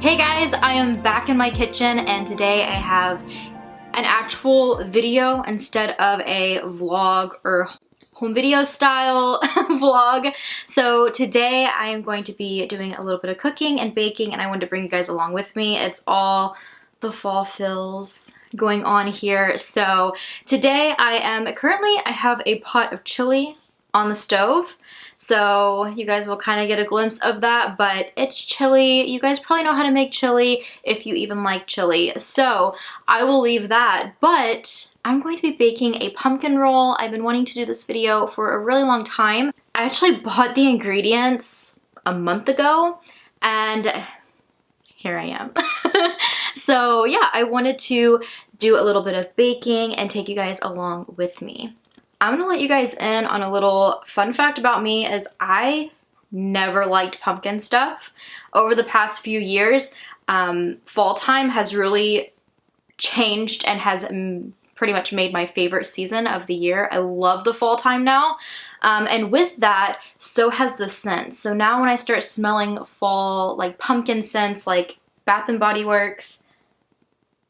Hey guys, I am back in my kitchen and today I have an actual video instead of a vlog or home video style vlog. So today I am going to be doing a little bit of cooking and baking and I wanted to bring you guys along with me. It's all the fall feels going on here. So today I have a pot of chili on the stove. So you guys will kind of get a glimpse of that, but it's chili. You guys probably know how to make chili if you even like chili. So I will leave that, but I'm going to be baking a pumpkin roll. I've been wanting to do this video for a really long time. I actually bought the ingredients a month ago and here I am. So yeah, I wanted to do a little bit of baking and take you guys along with me. I'm gonna let you guys in on a little fun fact about me is I never liked pumpkin stuff. Over the past few years, fall time has really changed and has pretty much made my favorite season of the year. I love the fall time now. And with that, so has the scents. So now when I start smelling fall, like pumpkin scents, like Bath and Body Works,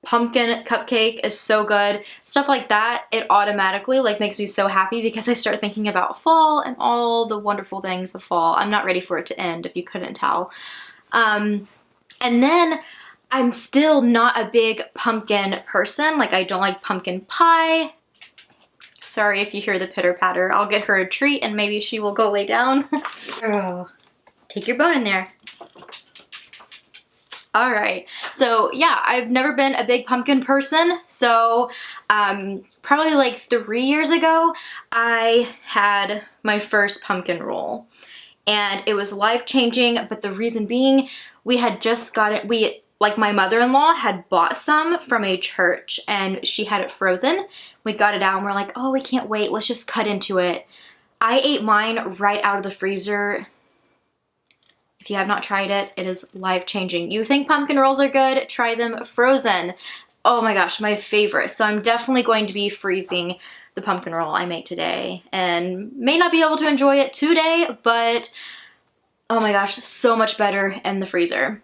pumpkin cupcake is so good, stuff like that, it automatically like makes me so happy because I start thinking about fall and all the wonderful things of fall. I'm not ready for it to end if you couldn't tell. And then I'm still not a big pumpkin person. Like I don't like pumpkin pie. Sorry if you hear the pitter patter. I'll get her a treat and maybe she will go lay down. Oh, take your bone in there. All right, so yeah, I've never been a big pumpkin person. So probably like 3 years ago, I had my first pumpkin roll and it was life-changing. But the reason being, we had just got it, like my mother-in-law had bought some from a church and she had it frozen. We got it out and we're like, oh, we can't wait. Let's just cut into it. I ate mine right out of the freezer. If you have not tried it, it is life-changing. You think pumpkin rolls are good? Try them frozen. Oh my gosh, my favorite. So I'm definitely going to be freezing the pumpkin roll I make today and may not be able to enjoy it today, but oh my gosh, so much better in the freezer.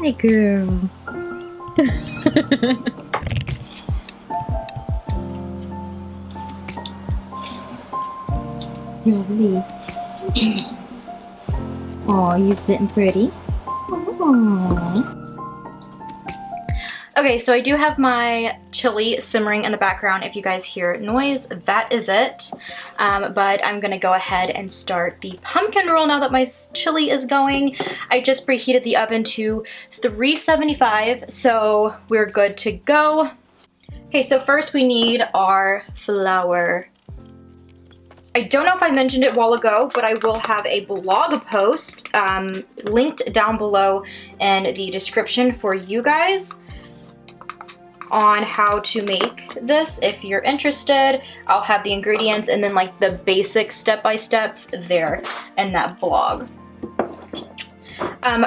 Hey girl. Lovely. Oh, you sitting pretty? Aww. Okay, so I do have my chili simmering in the background. If you guys hear noise, that is it. But I'm gonna go ahead and start the pumpkin roll now that my chili is going. I just preheated the oven to 375, so we're good to go. Okay, so first we need our flour. I don't know if I mentioned it a while ago, but I will have a blog post linked down below in the description for you guys on how to make this if you're interested. I'll have the ingredients and then like the basic step-by-steps there in that blog.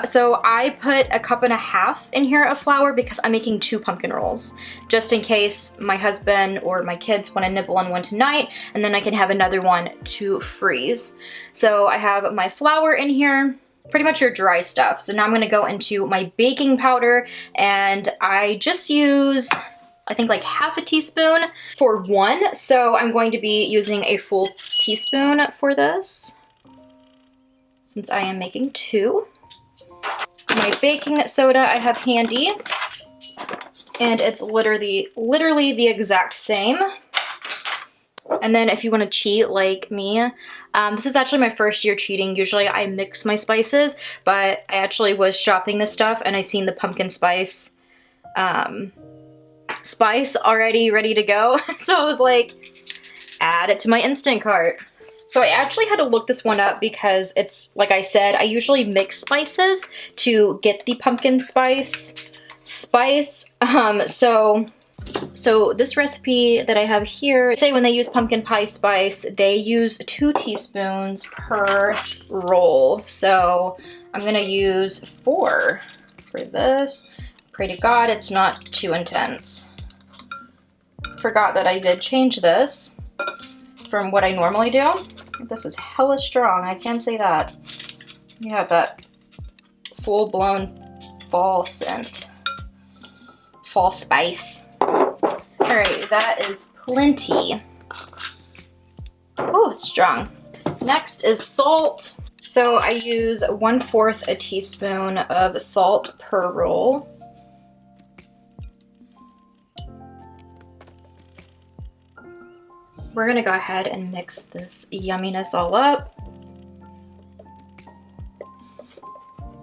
So I put 1.5 cups in here of flour because I'm making 2 pumpkin rolls, just in case my husband or my kids want to nibble on one tonight, and then I can have another one to freeze. So I have my flour in here, pretty much your dry stuff. So now I'm going to go into my baking powder, and I just use I think like half a teaspoon for one. So I'm going to be using a full teaspoon for this, since I am making 2. My baking soda I have handy, and it's literally the exact same. And then if you want to cheat like me, this is actually my first year cheating. Usually I mix my spices, but I actually was shopping this stuff and I seen the pumpkin spice already ready to go. So I was like, add it to my instant cart. So I actually had to look this one up because it's, like I said, I usually mix spices to get the pumpkin spice. So this recipe that I have here, say when they use pumpkin pie spice, they use 2 teaspoons per roll. So I'm gonna use 4 for this. Pray to God it's not too intense. Forgot that I did change this from what I normally do. This is hella strong, I can say that. You have that full-blown fall scent. Fall spice. Alright, that is plenty. Oh, it's strong. Next is salt. So I use 1/4 a teaspoon of salt per roll. We're gonna go ahead and mix this yumminess all up.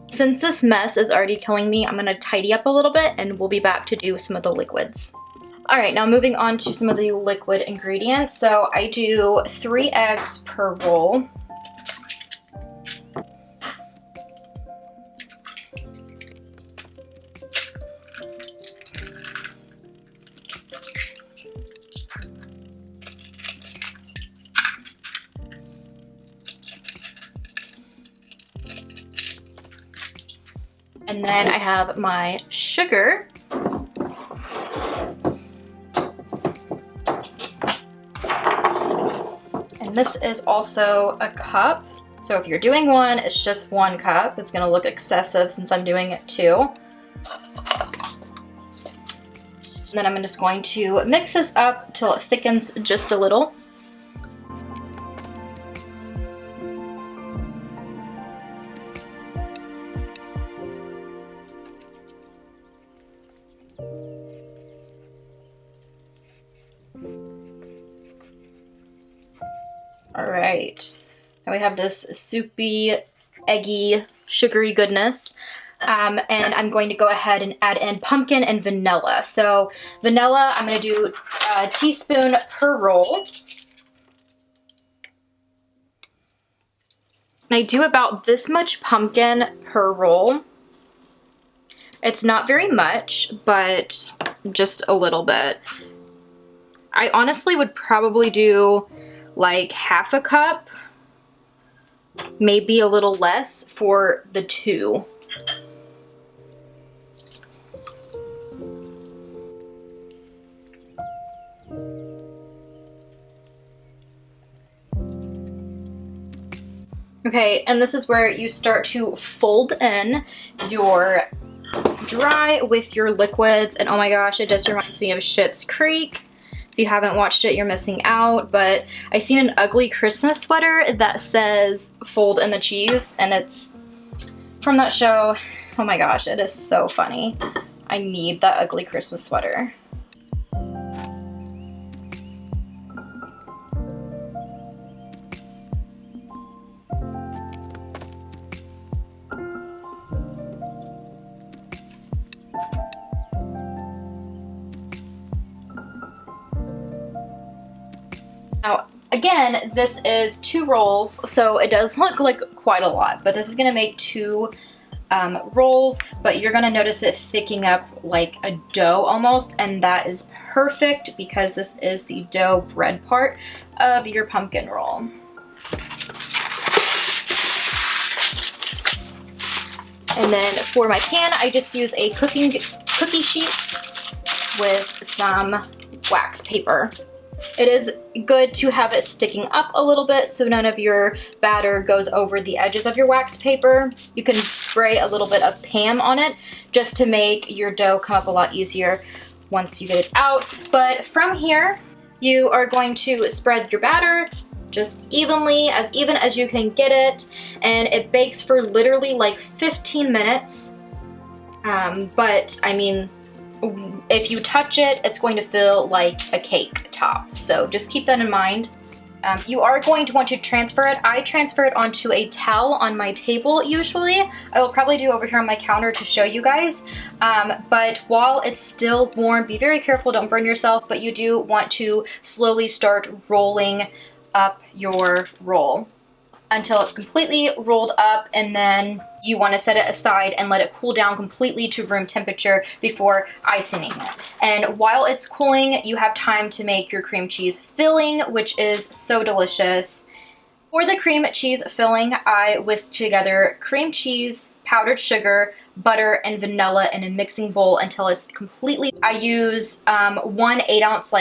Since this mess is already killing me, I'm gonna tidy up a little bit and we'll be back to do some of the liquids. All right, now moving on to some of the liquid ingredients. So I do 3 eggs per roll. And then I have my sugar. And this is also a cup. So if you're doing one, it's just 1 cup. It's gonna look excessive since I'm doing it 2. And then I'm just going to mix this up till it thickens just a little. All right, now we have this soupy, eggy, sugary goodness. And I'm going to go ahead and add in pumpkin and vanilla. So vanilla, I'm gonna do a teaspoon per roll. And I do about this much pumpkin per roll. It's not very much, but just a little bit. I honestly would probably do like half a cup, maybe a little less for the 2. Okay, and this is where you start to fold in your dry with your liquids, and oh my gosh, it just reminds me of Schitt's Creek. If you haven't watched it, you're missing out, but I seen an ugly Christmas sweater that says fold in the cheese, and it's from that show. Oh my gosh, it is so funny. I need that ugly Christmas sweater. Now, again, this is 2 rolls, so it does look like quite a lot, but this is gonna make 2 rolls, but you're gonna notice it thickening up like a dough almost, and that is perfect because this is the dough bread part of your pumpkin roll. And then for my pan, I just use a cookie sheet with some wax paper. It is good to have it sticking up a little bit so none of your batter goes over the edges of your wax paper. You can spray a little bit of Pam on it just to make your dough come up a lot easier. once you get it out. But from here, you are going to spread your batter just evenly, as even as you can get it, and it bakes for literally like 15 minutes. But I mean, if you touch it, it's going to feel like a cake top. So just keep that in mind. You are going to want to transfer it. I transfer it onto a towel on my table usually. I will probably do over here on my counter to show you guys. But while it's still warm, be very careful, don't burn yourself, but you do want to slowly start rolling up your roll until it's completely rolled up, and then you want to set it aside and let it cool down completely to room temperature before icing it. And while it's cooling, you have time to make your cream cheese filling, which is so delicious. For the cream cheese filling, I whisk together cream cheese, powdered sugar, butter, and vanilla in a mixing bowl until it's completely... I use 1 8-ounce,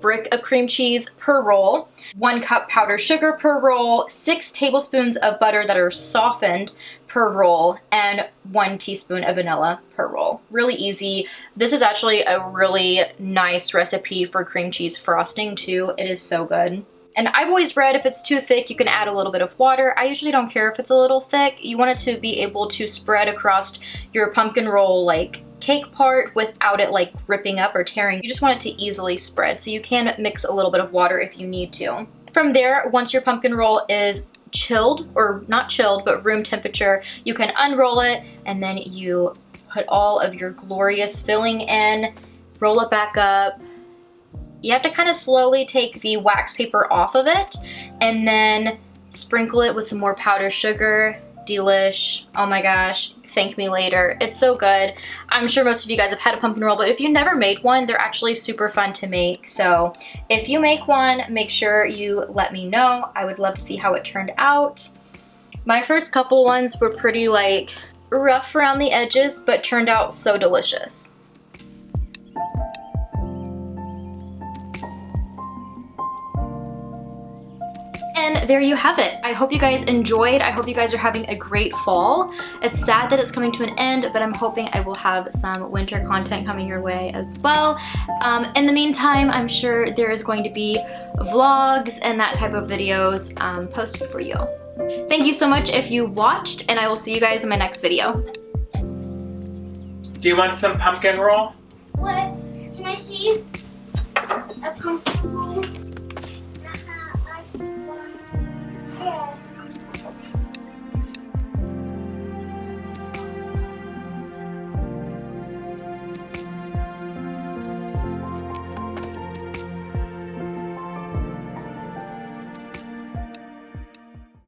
brick of cream cheese per roll, 1 cup powdered sugar per roll, 6 tablespoons of butter that are softened per roll, and 1 teaspoon of vanilla per roll. Really easy. This is actually a really nice recipe for cream cheese frosting too. It is so good. And I've always read if it's too thick, you can add a little bit of water. I usually don't care if it's a little thick. You want it to be able to spread across your pumpkin roll cake part without it ripping up or tearing. You just want it to easily spread, so you can mix a little bit of water if you need to. From there, once your pumpkin roll is chilled, or not chilled, but room temperature, you can unroll it, and then you put all of your glorious filling in, roll it back up. You have to kind of slowly take the wax paper off of it, and then sprinkle it with some more powdered sugar. Delish. Oh my gosh, thank me later. It's so good. I'm sure most of you guys have had a pumpkin roll, but if you never made one, they're actually super fun to make. So if you make one, make sure you let me know. I would love to see how it turned out. My first couple ones were pretty rough around the edges, but turned out so delicious. And there you have it. I hope you guys enjoyed. I hope you guys are having a great fall. It's sad that it's coming to an end, but I'm hoping I will have some winter content coming your way as well. In the meantime, I'm sure there is going to be vlogs and that type of videos posted for you. Thank you so much if you watched, and I will see you guys in my next video. Do you want some pumpkin roll? What? Can I see a pumpkin roll? Yeah.